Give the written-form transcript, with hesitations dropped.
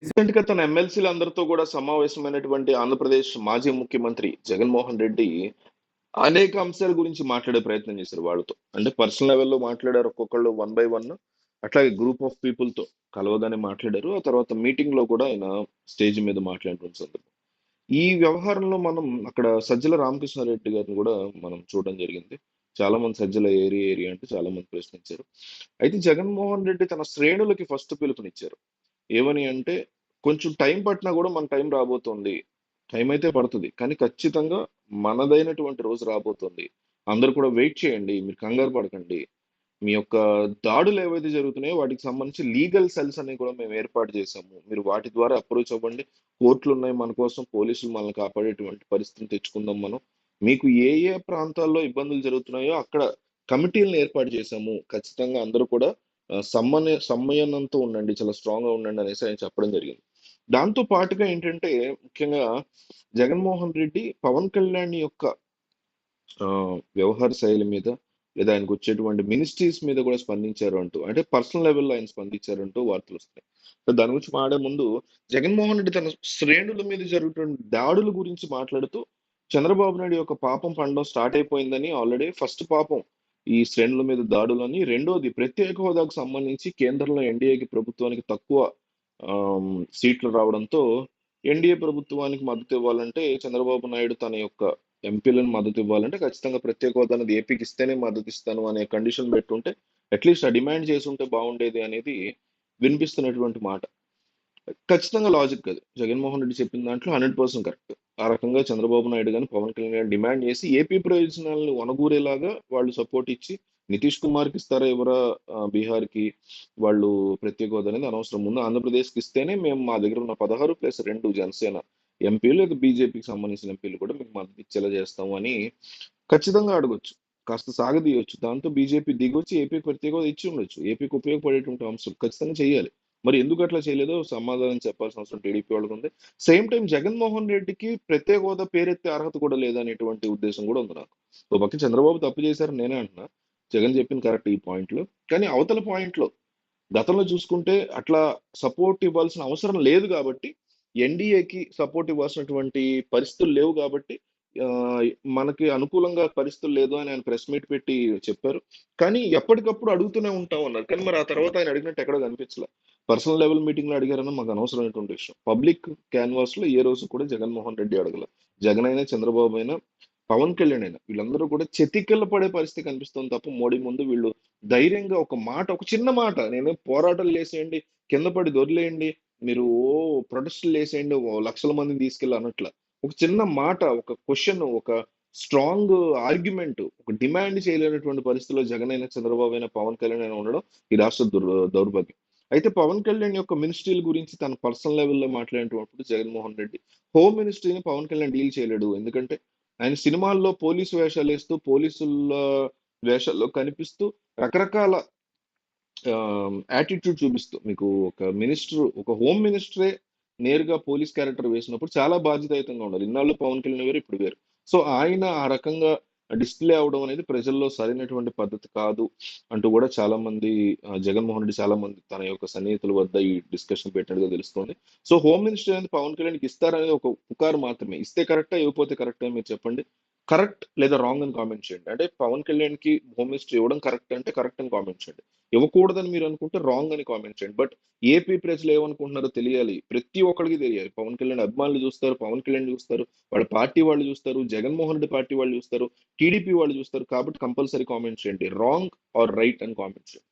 రీసెంట్‌గా తన ఎమ్మెల్సీలందరితో కూడా సమావేశమైనటువంటి ఆంధ్రప్రదేశ్ మాజీ ముఖ్యమంత్రి జగన్మోహన్ రెడ్డి అనేక అంశాల గురించి మాట్లాడే ప్రయత్నం చేశారు వాళ్ళతో. అంటే పర్సనల్ లెవెల్‌లో మాట్లాడారు ఒక్కొక్కళ్ళు వన్ బై వన్. అట్లాగే గ్రూప్ ఆఫ్ పీపుల్‌తో కలవగానే మాట్లాడారు. ఆ తర్వాత మీటింగ్‌లో కూడా ఆయన స్టేజ్ మీద మాట్లాడినటువంటి సందర్భం. ఈ వ్యవహారంలో మనం అక్కడ సజ్జల రామకృష్ణారెడ్డి గారిని కూడా మనం చూడడం జరిగింది. చాలా మంది సజ్జల ఏరి అంటూ చాలా మంది ప్రశ్నించారు. అయితే జగన్మోహన్ రెడ్డి తన శ్రేణులకి ఫస్ట్ పిలుపునిచ్చారు. ఏమని అంటే, కొంచెం టైం పట్టినా గూడా మన టైం రాబోతోంది. టైం అయితే పడతది. కానీ ఖచ్చితంగా మనదైనటువంటి రోజు రాబోతుంది. అందరూ కూడా వెయిట్ చేయండి. మీరు కంగారు పడకండి. మీ యొక్క దాడులు ఏవైతే జరుగుతున్నాయో వాటికి సంబంధించి లీగల్ సెల్స్ అనేవి కూడా మేము ఏర్పాటు చేశాము. మీరు వాటి ద్వారా అప్రోచ్ అవ్వండి. కోర్టులున్నాయి మన కోసం. పోలీసులు మనల్ని కాపాడేటువంటి పరిస్థితిని తెచ్చుకుందాం మనం. మీకు ఏ ఏ ప్రాంతాల్లో ఇబ్బందులు జరుగుతున్నాయో అక్కడ కమిటీలను ఏర్పాటు చేశాము. ఖచ్చితంగా అందరూ కూడా సంయమనంతో ఉండండి. చాలా స్ట్రాంగ్‌గా ఉండండి అనేసి ఆయన చెప్పడం జరిగింది. దాంతో పాటుగా ఏంటంటే ముఖ్యంగా జగన్మోహన్ రెడ్డి పవన్ కళ్యాణ్ యొక్క వ్యవహార శైలి మీద లేదా ఆయనకొచ్చేటువంటి మినిస్ట్రీస్ మీద కూడా స్పందించారు అంటూ, అంటే పర్సనల్ లెవెల్‌లో ఆయన స్పందించారంటూ వార్తలొస్తున్నాయి. సో, దాని గురించి మాట్లాడే ముందు జగన్మోహన్ రెడ్డి తన శ్రేణుల మీద జరుగుతున్న దాడుల గురించి మాట్లాడుతూ, చంద్రబాబు నాయుడు యొక్క పాపం పండడం స్టార్ట్ అయిపోయిందని ఆల్రెడీ ఫస్ట్ పాపం ఈ శ్రేణుల మీద దాడులని, రెండోది ప్రత్యేక హోదాకు సంబంధించి కేంద్రంలో ఎన్డీఏకి ప్రభుత్వానికి తక్కువ సీట్లు రావడంతో ఎన్డీఏ ప్రభుత్వానికి మద్దతు ఇవ్వాలంటే చంద్రబాబు నాయుడు తన యొక్క ఎంపీలను మద్దతు ఇవ్వాలంటే ఖచ్చితంగా ప్రత్యేక హోదా అనేది ఏపీకి ఇస్తేనే మద్దతు ఇస్తాను అనే కండిషన్ పెట్టుంటే అట్లీస్ట్ ఆ డిమాండ్ చేసి ఉంటే బాగుండేది అనేది వినిపిస్తున్నటువంటి మాట. ఖచ్చితంగా లాజిక్ అది. జగన్మోహన్ రెడ్డి చెప్పిన దాంట్లో 100% కరెక్ట్. ఆ రకంగా చంద్రబాబు నాయుడు గాని, పవన్ కళ్యాణ్ గాని డిమాండ్ చేసి ఏపీ ప్రయోజనాలను ఒనగూరేలాగా వాళ్ళు సపోర్ట్ ఇచ్చి, నితీష్ కుమార్‌కి ఇస్తారా ఇవ్వరా బీహార్‌కి వాళ్ళు ప్రత్యేక హోదా అనేది అనవసరం. ముందు ఆంధ్రప్రదేశ్‌కి ఇస్తేనే మేము మా దగ్గర ఉన్న 16+2 జనసేన ఎంపీలు లేదా బీజేపీకి సంబంధించిన ఎంపీలు కూడా మీకు మద్దతు ఇచ్చేలా చేస్తాము అని ఖచ్చితంగా అడగొచ్చు. కాస్త సాగదీయొచ్చు. దాంతో బీజేపీ దిగొచ్చి ఏపీకి ప్రత్యేక హోదా ఇచ్చి ఉండొచ్చు. ఏపీకి ఉపయోగపడేటువంటి అంశం ఖచ్చితంగా చేయాలి. మరి ఎందుకు అట్లా చేయలేదో సమాధానం చెప్పాల్సిన అవసరం టీడీపీ వాళ్ళకుంది. సేమ్ టైమ్ జగన్మోహన్ రెడ్డికి ప్రత్యేక హోదా పేరెత్తే అర్హత కూడా లేదనేటువంటి ఉద్దేశం కూడా ఉంది నాకు. ఓ పక్క చంద్రబాబు తప్పు చేశారని నేనే అంటున్నా. జగన్ చెప్పింది కరెక్ట్ ఈ పాయింట్‌లో. కానీ అవతల పాయింట్‌లో గతంలో చూసుకుంటే అట్లా సపోర్ట్ ఇవ్వాల్సిన అవసరం లేదు గాబట్టి, ఎన్‌డీఏకి సపోర్ట్ ఇవ్వాల్సినటువంటి పరిస్థితులు లేవు గాబట్టి, ఆహ్, మనకి అనుకూలంగా పరిస్థితులు లేదు అని ఆయన ప్రెస్ మీట్ పెట్టి చెప్పారు. కానీ ఎప్పటికప్పుడు అడుగుతూనే ఉంటాం అన్నారు. కానీ మరి ఆ తర్వాత ఆయన అడిగినట్టు ఎక్కడ కనిపించలా. పర్సనల్ లెవెల్ మీటింగ్‌లో అడిగారన్న మాకు అనవసరమైనటువంటి విషయం. పబ్లిక్ క్యాన్వాస్‌లో ఏ రోజు కూడా జగన్మోహన్ రెడ్డి అడగల. జగన్ అయినా, చంద్రబాబు అయినా, పవన్ కళ్యాణ్ అయినా వీళ్ళందరూ కూడా చతికిల పడే పరిస్థితి కనిపిస్తుంది తప్ప మోడీ ముందు వీళ్ళు ధైర్యంగా ఒక మాట, ఒక చిన్న మాట నేను పోరాటాలు చేసేయండి, కింద పడి దొర్లేయండి, మీరు ప్రొటెస్టులు చేసేయండి, లక్షల మందిని తీసుకెళ్ళి అనట్ల. ఒక చిన్న మాట, ఒక క్వెషన్, ఒక స్ట్రాంగ్ ఆర్గ్యుమెంట్, ఒక డిమాండ్ చేయలేనటువంటి పరిస్థితిలో జగన్ అయినా, చంద్రబాబు అయినా, పవన్ కళ్యాణ్ అయినా ఉండడం ఈ రాష్ట్ర దౌర్భాగ్యం. అయితే పవన్ కళ్యాణ్ యొక్క మినిస్ట్రీల గురించి తన పర్సనల్ లెవెల్‌లో మాట్లాడినప్పుడు జగన్మోహన్ రెడ్డి హోమ్ మినిస్ట్రీని పవన్ కళ్యాణ్ డీల్ చేయలేడు. ఎందుకంటే ఆయన సినిమాల్లో పోలీసు వేషాలేస్తూ, పోలీసుల వేషాల్లో కనిపిస్తూ రకరకాల యాటిట్యూడ్ చూపిస్తూ మీకు ఒక హోమ్ మినిస్టరే నేరుగా పోలీస్ క్యారెక్టర్ వేసినప్పుడు చాలా బాధ్యతాయుతంగా ఉండాలి. ఇన్నాళ్ళు పవన్ కళ్యాణ్ వేరు, ఇప్పుడు వేరు. సో, ఆయన ఆ రకంగా డిస్‌ప్లే అవ్వడం అనేది ప్రజల్లో సరైనటువంటి పద్ధతి కాదు అంటూ కూడా చాలా మంది జగన్మోహన్ రెడ్డి చాలా మంది తన యొక్క సన్నిహితుల వద్ద ఈ డిస్కషన్ పెట్టినట్టుగా తెలుస్తోంది. సో, హోమ్ మినిస్టర్ అనేది పవన్ కళ్యాణ్‌కి ఇస్తారనేది ఒక పుకారు మాత్రమే. ఇస్తే కరెక్టా? ఇవ్వకపోతే కరెక్టా? మీరు చెప్పండి. కరెక్ట్ లేదా రాంగ్ అని కామెంట్ చేయండి. అంటే పవన్ కళ్యాణ్‌కి హోమ్ మినిస్టర్ ఇవ్వడం కరెక్ట్ అంటే కరెక్ట్ అని కామెంట్ చేయండి. ఇవ్వకూడదని మీరు అనుకుంటే రాంగ్ అని కామెంట్ చేయండి. బట్ ఏపీ ప్రజలు ఏమనుకుంటున్నారో తెలియాలి. ప్రతి ఒక్కళ్ళకి తెలియాలి. పవన్ కళ్యాణ్ అభిమానులు చూస్తారు, పవన్ కళ్యాణ్ చూస్తారు, వాళ్ళ పార్టీ వాళ్ళు చూస్తారు, జగన్మోహన్ రెడ్డి పార్టీ వాళ్ళు చూస్తారు, టీడీపీ వాళ్ళు చూస్తారు. కాబట్టి కంపల్సరీ కామెంట్ చేయండి. రాంగ్ ఆర్ రైట్ అని కామెంట్ చేయండి.